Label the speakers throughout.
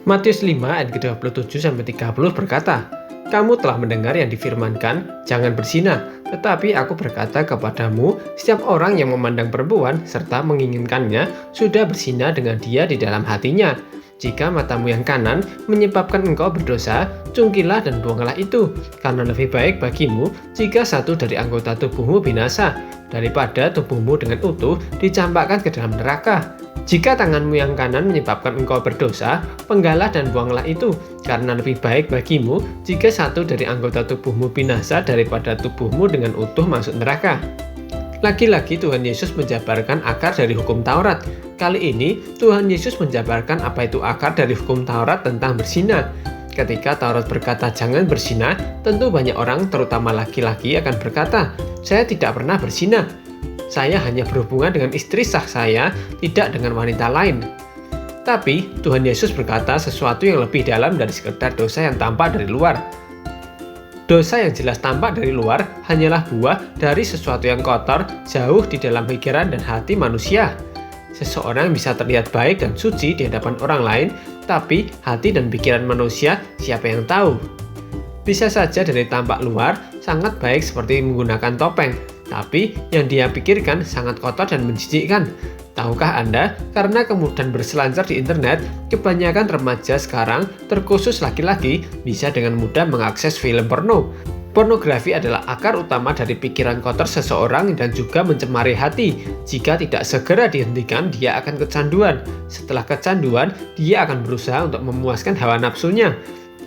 Speaker 1: Matius 5 ayat ke-27-30 berkata, "Kamu telah mendengar yang difirmankan, jangan berzina. Tetapi aku berkata kepadamu, setiap orang yang memandang perempuan serta menginginkannya sudah berzina dengan dia di dalam hatinya. Jika matamu yang kanan menyebabkan engkau berdosa, cungkilah dan buanglah itu, karena lebih baik bagimu jika satu dari anggota tubuhmu binasa, daripada tubuhmu dengan utuh dicampakkan ke dalam neraka. Jika tanganmu yang kanan menyebabkan engkau berdosa, penggalah dan buanglah itu, karena lebih baik bagimu jika satu dari anggota tubuhmu binasa daripada tubuhmu dengan utuh masuk neraka." Lagi-lagi Tuhan Yesus menjabarkan akar dari hukum Taurat. Kali ini Tuhan Yesus menjabarkan apa itu akar dari hukum Taurat tentang berzina. Ketika Taurat berkata jangan berzina, tentu banyak orang terutama laki-laki akan berkata, "Saya tidak pernah berzina. Saya hanya berhubungan dengan istri sah saya, tidak dengan wanita lain." Tapi Tuhan Yesus berkata sesuatu yang lebih dalam dari sekedar dosa yang tampak dari luar. Dosa yang jelas tampak dari luar hanyalah buah dari sesuatu yang kotor jauh di dalam pikiran dan hati manusia. Seseorang bisa terlihat baik dan suci di hadapan orang lain, tapi hati dan pikiran manusia siapa yang tahu? Bisa saja dari tampak luar sangat baik seperti menggunakan topeng, tapi yang dia pikirkan sangat kotor dan menjijikkan. Tahukah Anda, karena kemudahan berselancar di internet, kebanyakan remaja sekarang, terkhusus laki-laki, bisa dengan mudah mengakses film porno. Pornografi adalah akar utama dari pikiran kotor seseorang dan juga mencemari hati. Jika tidak segera dihentikan, dia akan kecanduan. Setelah kecanduan, dia akan berusaha untuk memuaskan hawa nafsunya.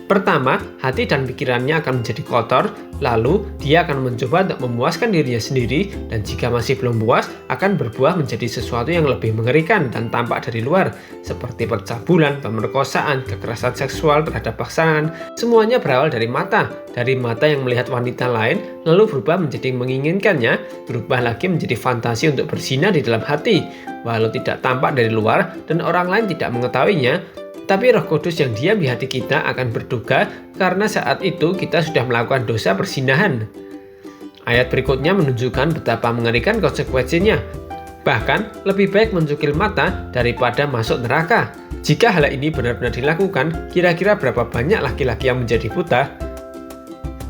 Speaker 1: Pertama, hati dan pikirannya akan menjadi kotor, lalu dia akan mencoba untuk memuaskan dirinya sendiri, dan jika masih belum puas, akan berbuah menjadi sesuatu yang lebih mengerikan dan tampak dari luar, seperti percabulan, pemerkosaan, kekerasan seksual terhadap pasangan. Semuanya berawal dari mata yang melihat wanita lain, lalu berubah menjadi menginginkannya, berubah lagi menjadi fantasi untuk berzina di dalam hati, walau tidak tampak dari luar dan orang lain tidak mengetahuinya. Tapi Roh Kudus yang diam di hati kita akan berduka karena saat itu kita sudah melakukan dosa perzinahan. Ayat berikutnya menunjukkan betapa mengerikan konsekuensinya. Bahkan lebih baik mencukil mata daripada masuk neraka. Jika hal ini benar-benar dilakukan, kira-kira berapa banyak laki-laki yang menjadi buta?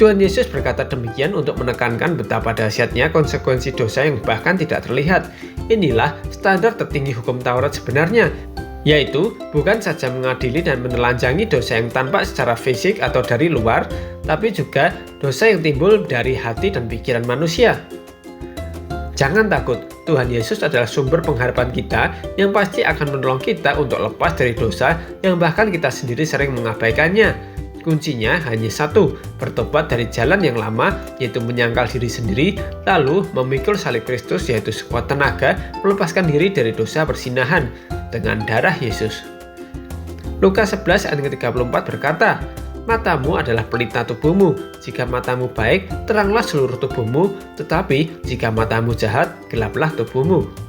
Speaker 1: Tuhan Yesus berkata demikian untuk menekankan betapa dahsyatnya konsekuensi dosa yang bahkan tidak terlihat. Inilah standar tertinggi hukum Taurat sebenarnya, yaitu bukan saja mengadili dan menelanjangi dosa yang tampak secara fisik atau dari luar, tapi juga dosa yang timbul dari hati dan pikiran manusia. Jangan takut, Tuhan Yesus adalah sumber pengharapan kita yang pasti akan menolong kita untuk lepas dari dosa yang bahkan kita sendiri sering mengabaikannya. Kuncinya hanya satu, bertobat dari jalan yang lama, yaitu menyangkal diri sendiri, lalu memikul salib Kristus, yaitu sekuat tenaga, melepaskan diri dari dosa perzinahan dengan darah Yesus. Lukas 11 ayat ke-34 berkata, "Matamu adalah pelita tubuhmu. Jika matamu baik, teranglah seluruh tubuhmu, tetapi jika matamu jahat, gelaplah tubuhmu."